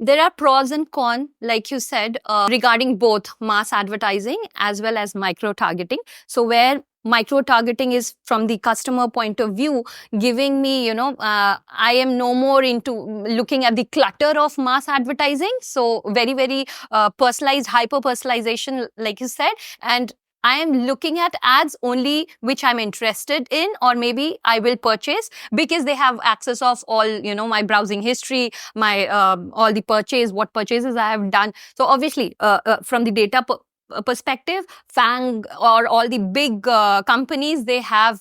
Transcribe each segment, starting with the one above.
there are pros and cons, like you said, regarding both mass advertising as well as micro targeting. So where micro targeting is from the customer point of view, giving me, I am no more into looking at the clutter of mass advertising. So very, very personalized, hyper personalization, like you said. And I am looking at ads only which I'm interested in, or maybe I will purchase because they have access of all, my browsing history, my all the what purchases I have done. So obviously, from the data perspective, FANG or all the big companies, they have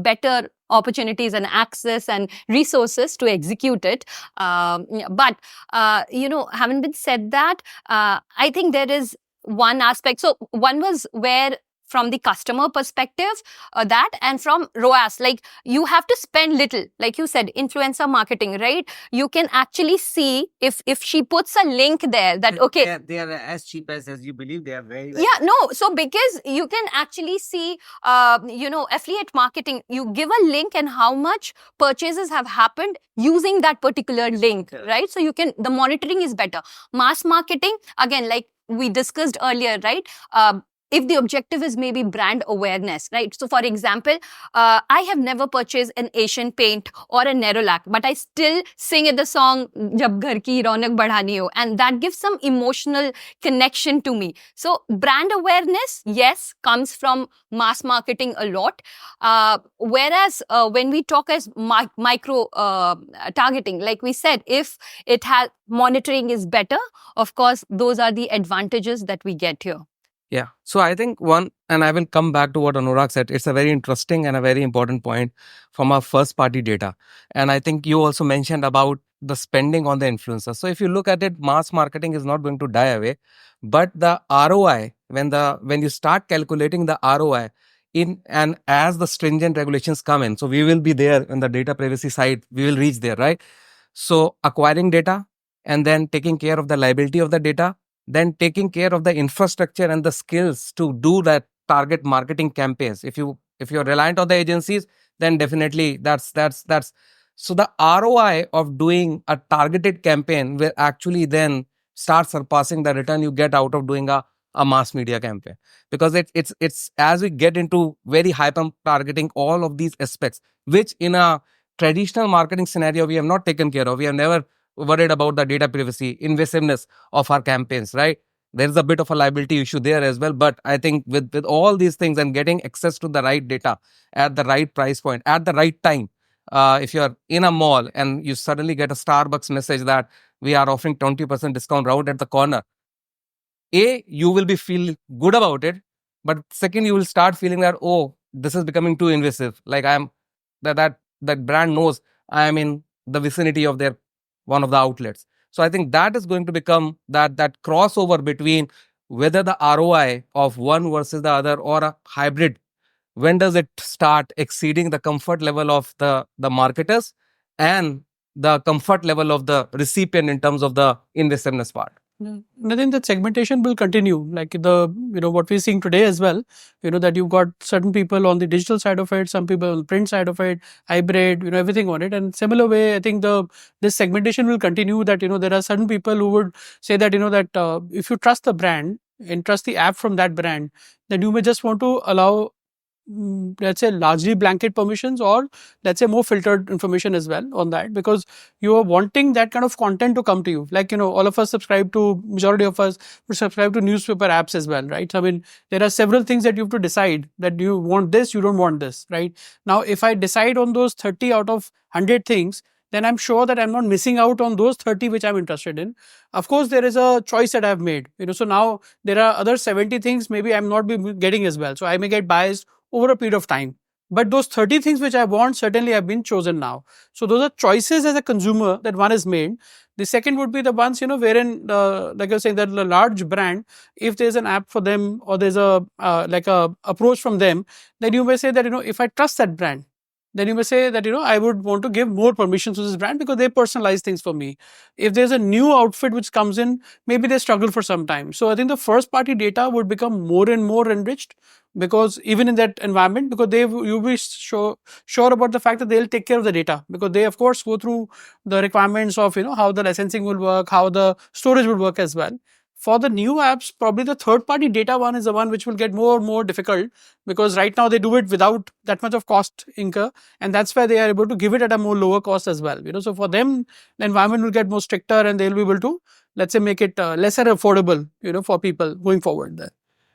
better opportunities and access and resources to execute it. But having been said that, I think there is one aspect. So one was where from the customer perspective, that, and from ROAS, like you have to spend little, like you said, influencer marketing, right? You can actually see if she puts a link there that, okay. They are as cheap as you believe. They are very. Yeah, no. So because you can actually see, affiliate marketing, you give a link and how much purchases have happened using that particular link, right? So the monitoring is better. Mass marketing, again, like we discussed earlier, right? If the objective is maybe brand awareness, right? So for example, I have never purchased an Asian paint or a Nerolac, but I still sing the song Jab Ghar Ki Raunak Badhani Ho, and that gives some emotional connection to me. So brand awareness, yes, comes from mass marketing a lot. Whereas when we talk as micro targeting, like we said, if it has monitoring is better, of course, those are the advantages that we get here. Yeah. So I think one, and I will come back to what Anurag said, it's a very interesting and a very important point from our first party data. And I think you also mentioned about the spending on the influencer. So if you look at it, mass marketing is not going to die away, but the ROI, when you start calculating the ROI and as the stringent regulations come in, so we will be there on the data privacy side, we will reach there, right? So acquiring data and then taking care of the liability of the data, then taking care of the infrastructure and the skills to do that target marketing campaigns. If you're reliant on the agencies, then definitely that's so the ROI of doing a targeted campaign will actually then start surpassing the return you get out of doing a mass media campaign, because it's as we get into very hyper targeting all of these aspects, which in a traditional marketing scenario we have not taken care of. We have never worried about the data privacy, invasiveness of our campaigns, right? There's a bit of a liability issue there as well. But I think with all these things and getting access to the right data at the right price point, at the right time, if you're in a mall and you suddenly get a Starbucks message that we are offering 20% discount right at the corner, you will be feel good about it. But second, you will start feeling that, oh, this is becoming too invasive. Like that brand knows I am in the vicinity of their one of the outlets. So I think that is going to become that crossover between whether the ROI of one versus the other or a hybrid. When does it start exceeding the comfort level of the marketers and the comfort level of the recipient in terms of the invasiveness part? And I think that segmentation will continue, like what we're seeing today as well, that you've got certain people on the digital side of it, some people on the print side of it, hybrid, everything on it. And similar way, I think this segmentation will continue, that, there are certain people who would say that, that if you trust the brand and trust the app from that brand, then you may just want to allow, let's say, largely blanket permissions, or let's say more filtered information as well on that, because you are wanting that kind of content to come to you. Like, all of us majority of us would subscribe to newspaper apps as well, right? I mean, there are several things that you have to decide, that you want this, you don't want this, right? Now, if I decide on those 30 out of 100 things, then I'm sure that I'm not missing out on those 30 which I'm interested in. Of course, there is a choice that I've made, so now there are other 70 things maybe I'm not be getting as well. So I may get biased over a period of time. But those 30 things which I want certainly have been chosen now. So those are choices as a consumer that one has made. The second would be the ones, wherein, like I was saying, that the large brand, if there's an app for them or there's a approach from them, then you may say that, if I trust that brand, then you may say that, I would want to give more permissions to this brand because they personalize things for me. If there's a new outfit which comes in, maybe they struggle for some time. So I think the first party data would become more and more enriched, because even in that environment, because you'll be sure about the fact that they'll take care of the data, because they of course go through the requirements of how the licensing will work, how the storage will work as well. For the new apps, probably the third party data one is the one which will get more and more difficult, because right now they do it without that much of cost incur, and that's why they are able to give it at a more lower cost as well. So for them, the environment will get more stricter, and they'll be able to, let's say, make it lesser affordable, for people going forward there.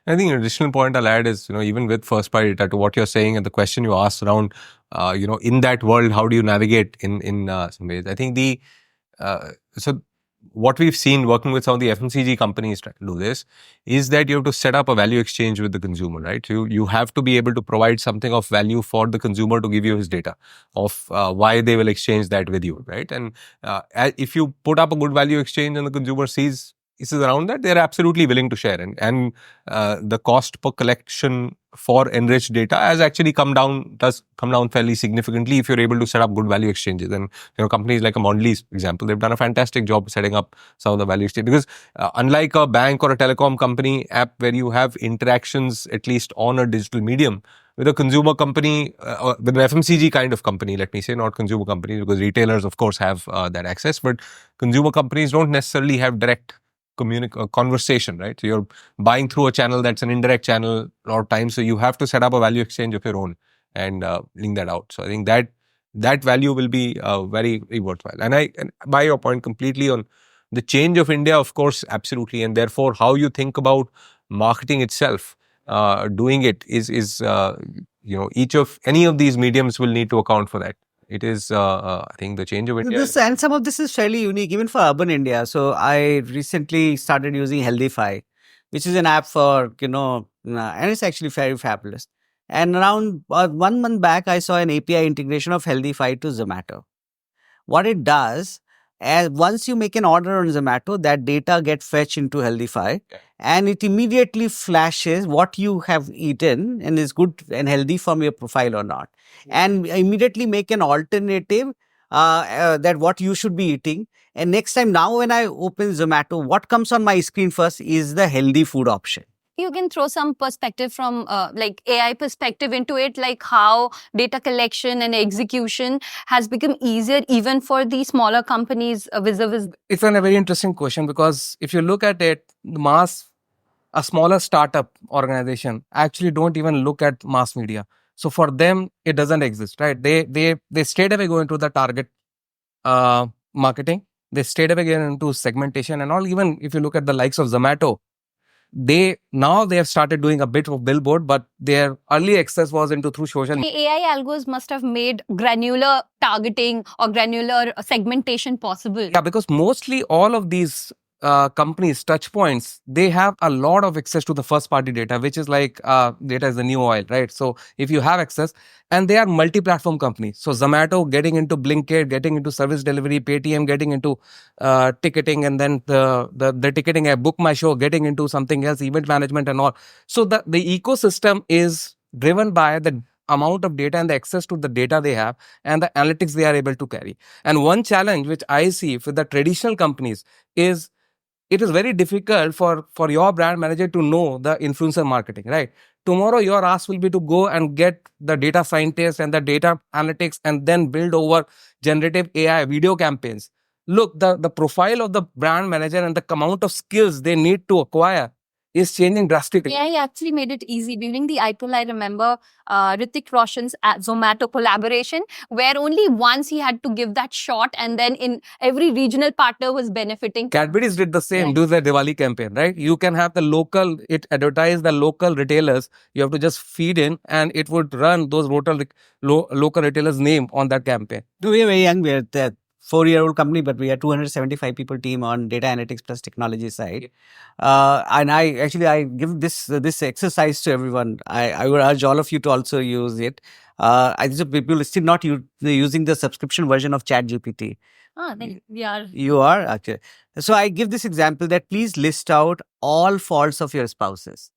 I think an additional point I'll add is, even with first party data, to what you're saying and the question you asked around, in that world, how do you navigate in some ways? I think so what we've seen working with some of the FMCG companies trying to do this is that you have to set up a value exchange with the consumer, right? You have to be able to provide something of value for the consumer to give you his data of why they will exchange that with you, right? And if you put up a good value exchange and the consumer sees is around that, they're absolutely willing to share. And the cost per collection for enriched data has actually does come down fairly significantly if you're able to set up good value exchanges. And companies like a Mondelez, for example, they've done a fantastic job setting up some of the value exchange, because unlike a bank or a telecom company app where you have interactions at least on a digital medium, with a consumer company, with an FMCG kind of company, let me say, not consumer companies, because retailers of course have that access, but consumer companies don't necessarily have direct conversation, right? So you're buying through a channel that's an indirect channel a lot of times, so you have to set up a value exchange of your own and link that out. So I think that value will be very, very worthwhile. And by your point completely on the change of India, of course, absolutely, and therefore how you think about marketing itself, doing it is any of these mediums will need to account for that. It is, I think, the change of India. And some of this is fairly unique, even for urban India. So I recently started using Healthify, which is an app for, and it's actually very fabulous. And around 1 month back, I saw an API integration of Healthify to Zomato. What it does, once you make an order on Zomato, that data gets fetched into Healthify, and it immediately flashes what you have eaten and is good and healthy from your profile or not, and immediately make an alternative that what you should be eating. And next time, now when I open Zomato, what comes on my screen first is the healthy food option. You can throw some perspective from like AI perspective into it, like how data collection and execution has become easier even for the smaller companies vis-a-vis. It's a very interesting question, because if you look at it, a smaller startup organization actually don't even look at mass media. So for them, it doesn't exist, right? They straight away go into the target marketing. They straight away get into segmentation and all. Even if you look at the likes of Zomato, they have started doing a bit of billboard, but their early access was through social media. The AI algos must have made granular targeting or granular segmentation possible. Yeah, because mostly all of these companies, touch points, they have a lot of access to the first party data, which is like data is the new oil, right? So if you have access, and they are multi-platform companies. So Zomato getting into Blinkit, getting into service delivery, Paytm getting into ticketing, and then the ticketing app, Book My Show, getting into something else, event management and all. So the ecosystem is driven by the amount of data and the access to the data they have and the analytics they are able to carry. And one challenge which I see with the traditional companies is it is very difficult for your brand manager to know the influencer marketing, right? Tomorrow, your ask will be to go and get the data scientists and the data analytics and then build over generative AI video campaigns. Look, the profile of the brand manager and the amount of skills they need to acquire is changing drastically. AI actually made it easy. During the IPL, I remember Hrithik Roshan's Zomato collaboration, where only once he had to give that shot, and then in every regional partner was benefiting. Cadbury's did the same, do the Diwali campaign, right? You can have it advertise the local retailers. You have to just feed in and it would run those local retailers' name on that campaign. We are very young. We are the 4-year-old company, but we are 275 people team on data analytics plus technology side. And I give this exercise to everyone. I would urge all of you to also use it. I think people are still not using the subscription version of ChatGPT. Then we are. You are? Okay. So I give this example that please list out all faults of your spouses.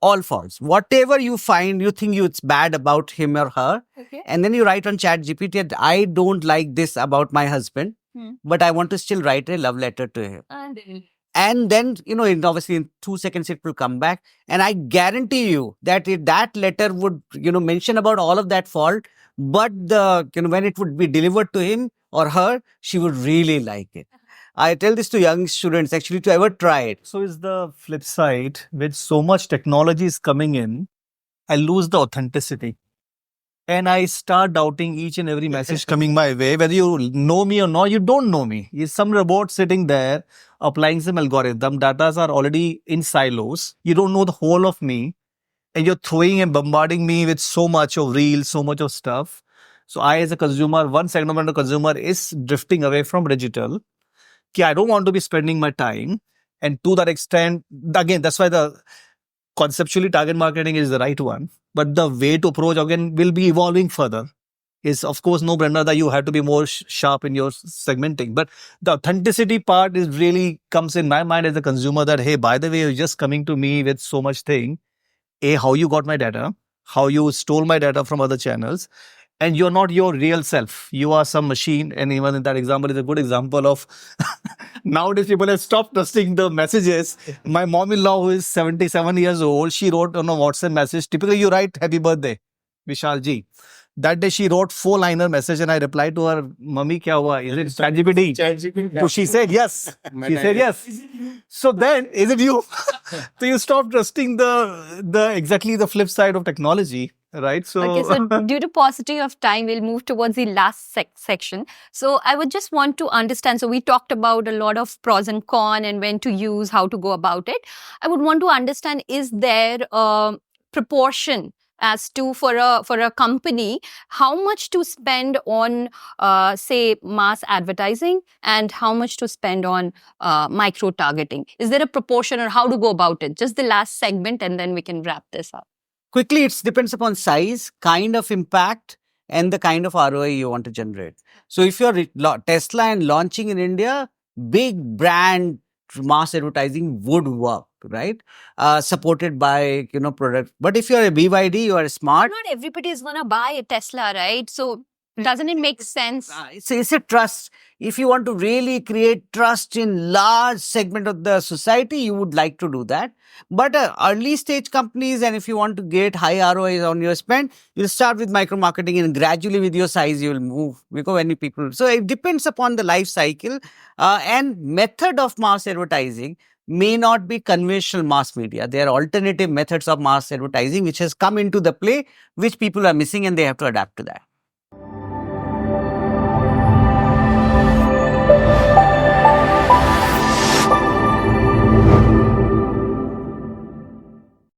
All false. Whatever you find, you think it's bad about him or her, Okay. and then you write on chat GPT, I don't like this about my husband, but I want to still write a love letter to him. And then, obviously in 2 seconds it will come back. And I guarantee you that if that letter would, mention about all of that fault, but when it would be delivered to him or her, she would really like it. I tell this to young students actually to ever try it. So is the flip side, with so much technology is coming in, I lose the authenticity. And I start doubting each and every message coming my way. Whether you know me or not, you don't know me. Is some robot sitting there applying some algorithm. Datas are already in silos. You don't know the whole of me. And you're throwing and bombarding me with so much of reels, so much of stuff. So I, as a consumer, one segment of the consumer is drifting away from digital. I don't want to be spending my time. And to that extent, again, that's why the conceptually target marketing is the right one. But the way to approach, again, will be evolving further. Is, of course, no brainer that you have to be more sharp in your segmenting. But the authenticity part is really comes in my mind as a consumer that, hey, by the way, you're just coming to me with so much thing. How you got my data, how you stole my data from other channels, and you're not your real self. You are some machine. And even in that example is a good example of nowadays people have stopped trusting the messages. My mom-in-law, who is 77 years old, she wrote on a WhatsApp message. Typically, you write happy birthday, Vishal ji. That day she wrote 4-liner message and I replied to her, Mummy, kya hua? Is it ChatGPT? So she said yes. She said yes. So then, is it you? So you stop trusting the exactly the flip side of technology, right? So, Okay, so due to paucity of time, we'll move towards the last section. So I would just want to understand. So we talked about a lot of pros and cons and when to use, how to go about it. I would want to understand, is there a proportion as to for a company how much to spend on say mass advertising and how much to spend on micro targeting? Is there a proportion or how to go about it? Just the last segment and then we can wrap this up. Quickly, it depends upon size, kind of impact, and the kind of ROI you want to generate. So if you're Tesla and launching in India, big brand mass advertising would work, right? Supported by, product. But if you're a BYD, you are smart. Not everybody is going to buy a Tesla, right? So doesn't it make sense? It's a trust. If you want to really create trust in large segment of the society, you would like to do that. But early stage companies, and if you want to get high ROIs on your spend, you'll start with micro marketing and gradually with your size, you will move because many people. So it depends upon the life cycle and method of mass advertising. May not be conventional mass media. There are alternative methods of mass advertising which has come into the play, which people are missing and they have to adapt to that.